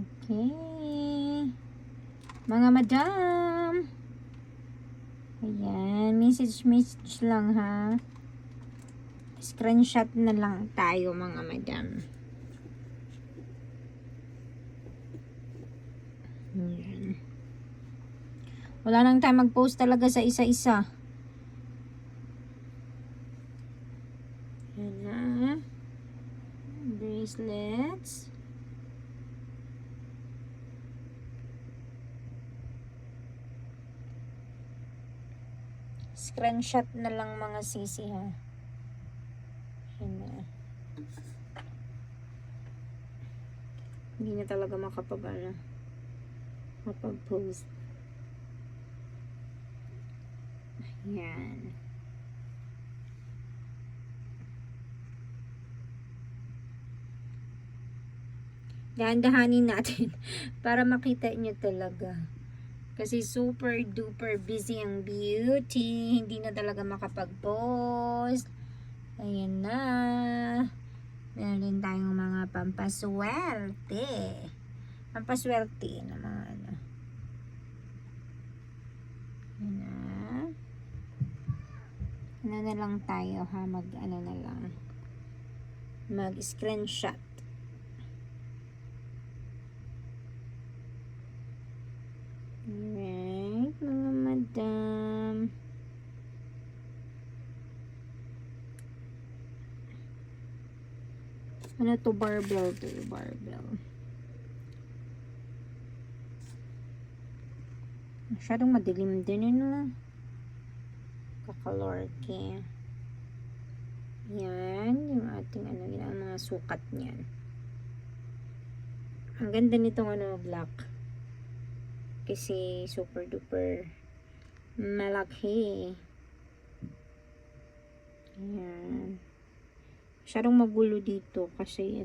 Okay. Mga madam. Ayan. Message lang ha. Screenshot na lang tayo mga madam. Ayan. Wala nang time mag-post talaga sa isa-isa. Ayan na. Bracelets. Screenshot na lang mga sisi ha. Ayan na. Hindi na talaga makapag-post. Ayan. Dahan-dahanin natin para makita nyo talaga. Kasi super duper busy ang beauty. Hindi na talaga makapag-post. Ayan na. Meron din tayong mga pampaswerte. Pampaswerte na mga ano. Ayan na. Ano na lang tayo ha. Mag-screenshot. Alright, mga madam. Ano to? Barbell to. Barbell. Masyadong madilim din yun. Kakalorke. Yan. Yung ating yan ang mga sukat niyan. Ang ganda nitong black. Kasi super duper malaki. Ayan. Masyadong magulo dito kasi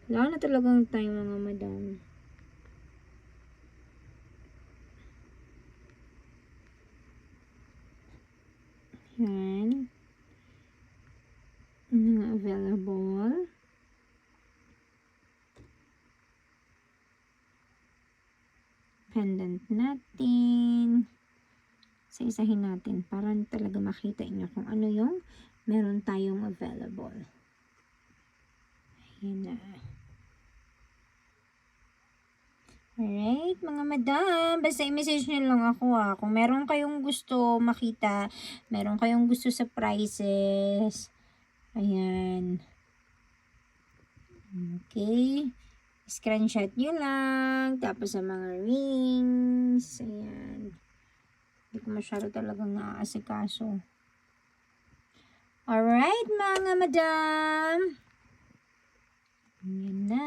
wala na talagang time mga madam. Ayan. Available. Pendant natin. Isa-isahin natin para talaga makita niyo kung ano yung meron tayong available. Ayan na. Alright, mga madam. Basta i-message nyo lang ako kung meron kayong gusto makita, meron kayong gusto sa prices. Ayan. Okay. Screenshot nyo lang. Tapos sa mga rings. Ayan. Hindi ko masyado talagang naaasikaso. Alright, mga madam. Ayan na.